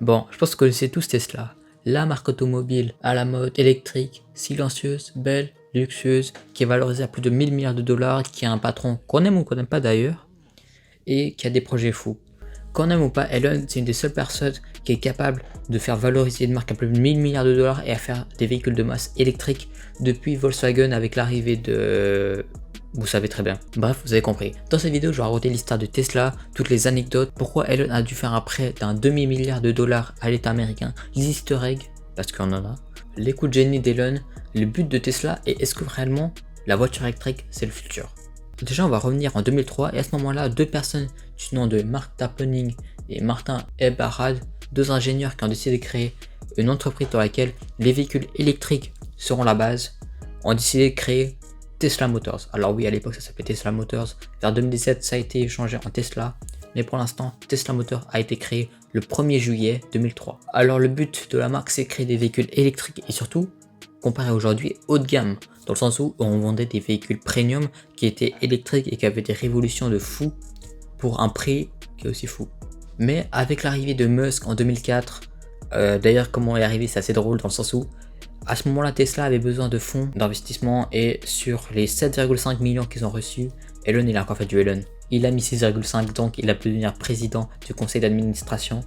Bon, je pense que vous connaissez tous Tesla. La marque automobile à la mode électrique, silencieuse, belle, luxueuse, qui est valorisée à plus de 1000 milliards de dollars, qui a un patron qu'on aime ou qu'on n'aime pas d'ailleurs, et qui a des projets fous. Qu'on aime ou pas, Elon, c'est une des seules personnes qui est capable de faire valoriser une marque à plus de 1000 milliards de dollars et à faire des véhicules de masse électriques depuis Volkswagen avec l'arrivée de... Vous savez très bien. Bref, vous avez compris. Dans cette vidéo, je vais raconter l'histoire de Tesla, toutes les anecdotes, pourquoi Elon a dû faire un prêt d'un demi-milliard de dollars à l'État américain, les easter eggs, parce qu'on en a, les coups de génie d'Elon, le but de Tesla et est-ce que réellement la voiture électrique c'est le futur. Déjà, on va revenir en 2003 et à ce moment-là, deux personnes du nom de Mark Tarpenning et Martin Eberhard, deux ingénieurs qui ont décidé de créer une entreprise dans laquelle les véhicules électriques seront la base, ont décidé de créer Tesla Motors. Alors oui, à l'époque ça s'appelait Tesla Motors, vers 2017 ça a été changé en Tesla, mais pour l'instant Tesla Motors a été créé le 1er juillet 2003. Alors le but de la marque c'est de créer des véhicules électriques et surtout, comparé aujourd'hui, haut de gamme, dans le sens où on vendait des véhicules premium qui étaient électriques et qui avaient des révolutions de fou pour un prix qui est aussi fou. Mais avec l'arrivée de Musk en 2004, d'ailleurs comment est arrivé c'est assez drôle dans le sens où à ce moment-là, Tesla avait besoin de fonds d'investissement et sur les 7,5 millions qu'ils ont reçus, Elon il a encore fait du Elon. Il a mis 6,5 donc il a pu devenir président du conseil d'administration.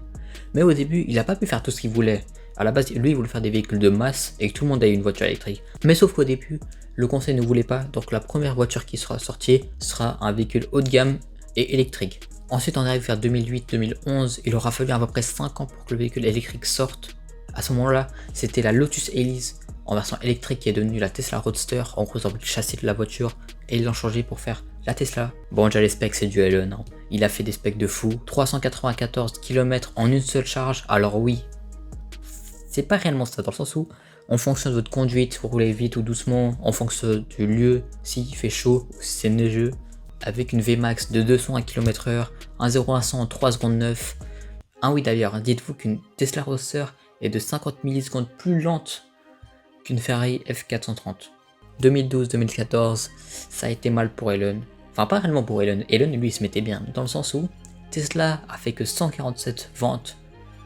Mais au début, il n'a pas pu faire tout ce qu'il voulait. À la base, lui il voulait faire des véhicules de masse et que tout le monde ait une voiture électrique. Mais sauf qu'au début, le conseil ne voulait pas, donc la première voiture qui sera sortie sera un véhicule haut de gamme et électrique. Ensuite, on arrive vers 2008-2011, il aura fallu à peu près 5 ans pour que le véhicule électrique sorte. À ce moment-là, c'était la Lotus Elise en version électrique qui est devenue la Tesla Roadster. En gros, ils ont pris le châssis de la voiture et ils l'ont changé pour faire la Tesla. Bon, déjà les specs, c'est du Elon. Hein. Il a fait des specs de fou. 394 km en une seule charge. Alors oui, c'est pas réellement ça dans le sens où, en fonction de votre conduite, vous roulez vite ou doucement, en fonction du lieu, s'il fait chaud ou si c'est neigeux, avec une Vmax de 200 km/h, un 0 à 100 en 3 secondes 9. Ah oui d'ailleurs, dites-vous qu'une Tesla Roadster est de 50 millisecondes plus lente qu'une Ferrari F430. 2012-2014, ça a été mal pour Elon. Enfin, pas réellement pour Elon. Elon, lui, il se mettait bien, dans le sens où Tesla a fait que 147 ventes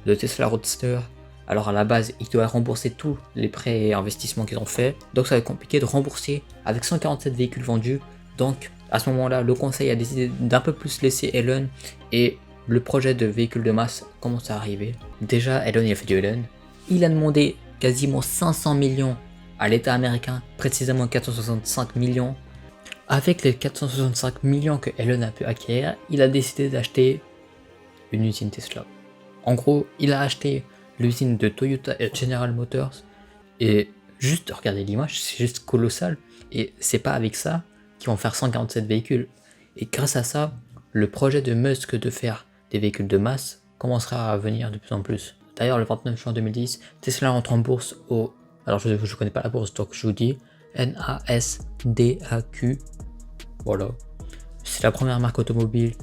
de Tesla Roadster. Alors à la base, ils doivent rembourser tous les prêts et investissements qu'ils ont fait. Donc ça va être compliqué de rembourser avec 147 véhicules vendus. Donc à ce moment-là, le conseil a décidé d'un peu plus laisser Elon et le projet de véhicule de masse commence à arriver. Déjà, Elon il a fait du Elon. Il a demandé quasiment 500 millions à l'État américain, précisément 465 millions. Avec les 465 millions que Elon a pu acquérir, il a décidé d'acheter une usine Tesla. En gros, il a acheté l'usine de Toyota et General Motors et juste regardez l'image, c'est juste colossal. Et c'est pas avec ça qu'ils vont faire 147 véhicules. Et grâce à ça, le projet de Musk de faire des véhicules de masse commencera à venir de plus en plus. D'ailleurs, le 29 juin 2010, Tesla entre en bourse au... Alors je connais pas la bourse, donc je vous dis NASDAQ. Voilà. C'est la première marque automobile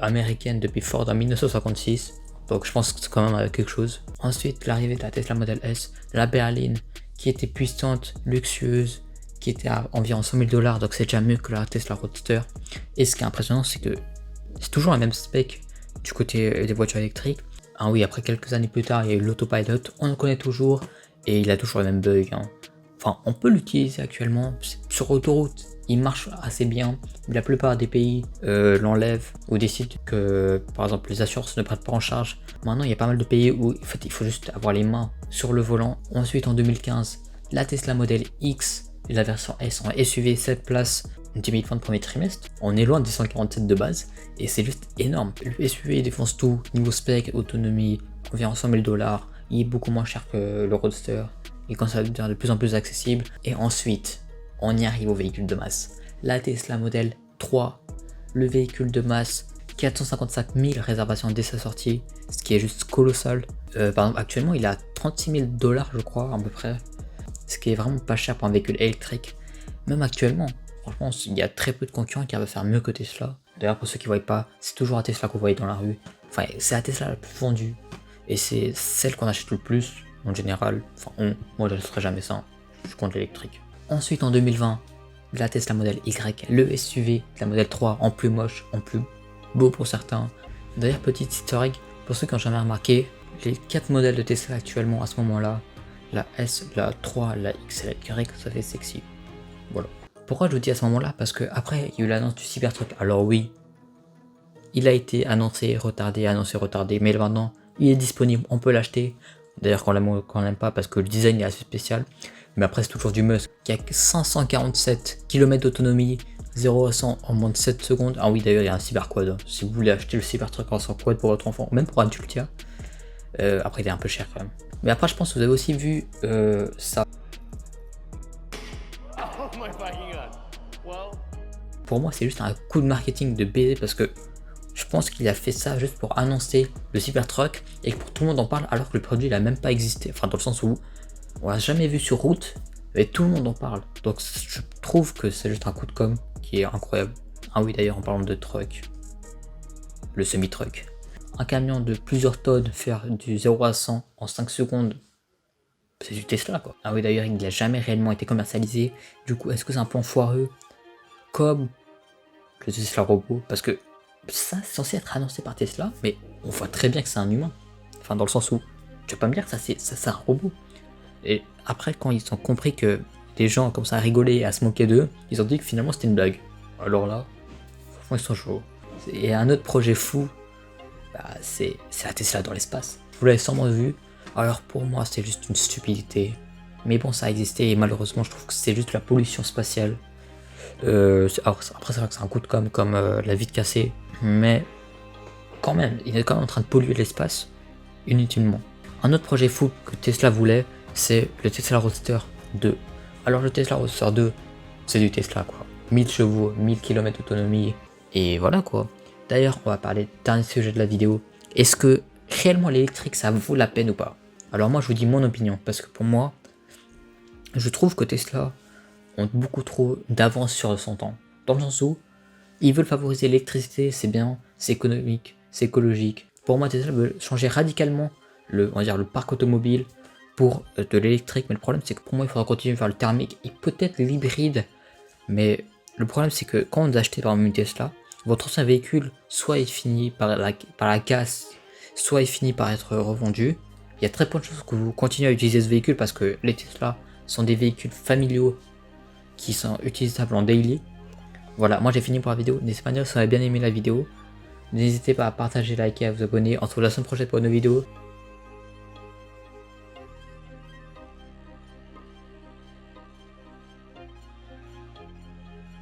américaine depuis Ford en 1956. Donc je pense que c'est quand même quelque chose. Ensuite, l'arrivée de la Tesla Model S, la berline, qui était puissante, luxueuse, qui était à environ 100 000 $, donc c'est déjà mieux que la Tesla Roadster. Et ce qui est impressionnant, c'est que c'est toujours la même spec du côté des voitures électriques. Ah oui, après quelques années plus tard, il y a eu l'autopilot, on le connaît toujours, et il a toujours les mêmes bugs. Hein. Enfin, on peut l'utiliser actuellement sur autoroute, il marche assez bien. La plupart des pays l'enlèvent ou décident que, par exemple, les assurances ne prennent pas en charge. Maintenant, il y a pas mal de pays où en fait, il faut juste avoir les mains sur le volant. Ensuite, en 2015, la Tesla Model X et la version S en SUV 7 places 2020 premier trimestre. On est loin des 147 de base et c'est juste énorme. Le SUV défonce tout, niveau spec, autonomie, environ 100 000 $. Il est beaucoup moins cher que le Roadster. Il commence à devenir de plus en plus accessible. Et ensuite, on y arrive au véhicule de masse. La Tesla Model 3, le véhicule de masse, 455 000 réservations dès sa sortie, ce qui est juste colossal. Par exemple, actuellement, il a 36 000 $, je crois, à peu près. Ce qui est vraiment pas cher pour un véhicule électrique. Même actuellement, franchement, il y a très peu de concurrents qui arrivent à faire mieux que Tesla. D'ailleurs, pour ceux qui ne voient pas, c'est toujours la Tesla que vous voyez dans la rue. Enfin, c'est la Tesla la plus vendue. Et c'est celle qu'on achète le plus, en général. Enfin, moi, je n'achèterai jamais ça. Je compte l'électrique. Ensuite, en 2020, la Tesla Model Y, le SUV, la Model 3, en plus moche, en plus beau pour certains. D'ailleurs, petite historique, pour ceux qui n'ont jamais remarqué, les 4 modèles de Tesla actuellement à ce moment-là, la S, la 3, la X et la Y, ça fait sexy. Voilà. Pourquoi je vous dis à ce moment-là? Parce que après il y a eu l'annonce du Cybertruck. Alors oui, il a été annoncé, retardé, mais maintenant il est disponible, on peut l'acheter. D'ailleurs quand on l'aime pas parce que le design est assez spécial. Mais après c'est toujours du Musk qui a 547 km d'autonomie, 0 à 100 en moins de 7 secondes. Ah oui d'ailleurs il y a un Cyberquad. Si vous voulez acheter le Cybertruck en 100 quad pour votre enfant, même pour adulte, après il est un peu cher quand même. Mais après je pense que vous avez aussi vu ça. Pour moi c'est juste un coup de marketing de baiser parce que je pense qu'il a fait ça juste pour annoncer le Cybertruck et que pour tout le monde en parle alors que le produit il a même pas existé. Enfin dans le sens où on l'a jamais vu sur route et tout le monde en parle. Donc je trouve que c'est juste un coup de com qui est incroyable. Ah oui d'ailleurs en parlant de truck, le semi-truck. Un camion de plusieurs tonnes faire du 0 à 100 en 5 secondes, c'est du Tesla quoi. Ah oui d'ailleurs il n'a jamais réellement été commercialisé. Du coup est-ce que c'est un plan foireux comme le Tesla robot? Parce que ça c'est censé être annoncé par Tesla, mais on voit très bien que c'est un humain. Enfin dans le sens où tu vas pas me dire que ça c'est un robot. Et après quand ils ont compris que les gens comme ça à rigoler et à se moquer d'eux, ils ont dit que finalement c'était une blague. Alors là, franchement ils sont chauds. Et un autre projet fou, c'est la Tesla dans l'espace. Vous l'avez sûrement vu. Alors pour moi c'est juste une stupidité. Mais bon ça a existé et malheureusement je trouve que c'est juste la pollution spatiale. Alors après c'est vrai que c'est un coup de com' comme la vitre cassée. Mais quand même, il est quand même en train de polluer l'espace inutilement. Un autre projet fou que Tesla voulait, c'est le Tesla Roadster 2. Alors le Tesla Roadster 2, c'est du Tesla quoi. 1000 chevaux, 1000 km d'autonomie, et voilà quoi. D'ailleurs, on va parler du dernier sujet de la vidéo. Est-ce que réellement l'électrique ça vaut la peine ou pas? Alors moi je vous dis mon opinion, parce que pour moi, je trouve que Tesla ont beaucoup trop d'avance sur son temps. Dans le sens où ils veulent favoriser l'électricité, c'est bien, c'est économique, c'est écologique. Pour moi, Tesla veut changer radicalement on va dire, le parc automobile pour de l'électrique, mais le problème c'est que pour moi il faudra continuer vers le thermique et peut-être l'hybride. Mais le problème c'est que quand vous achetez par exemple une Tesla, votre ancien véhicule soit il finit par la casse, soit il finit par être revendu. Il y a très peu de chances que vous continuez à utiliser ce véhicule parce que les Tesla sont des véhicules familiaux qui sont utilisables en daily. Voilà, moi j'ai fini pour la vidéo. N'hésitez pas à dire si vous avez bien aimé la vidéo. N'hésitez pas à partager, liker, à vous abonner. On se retrouve la semaine prochaine pour une nouvelle vidéo.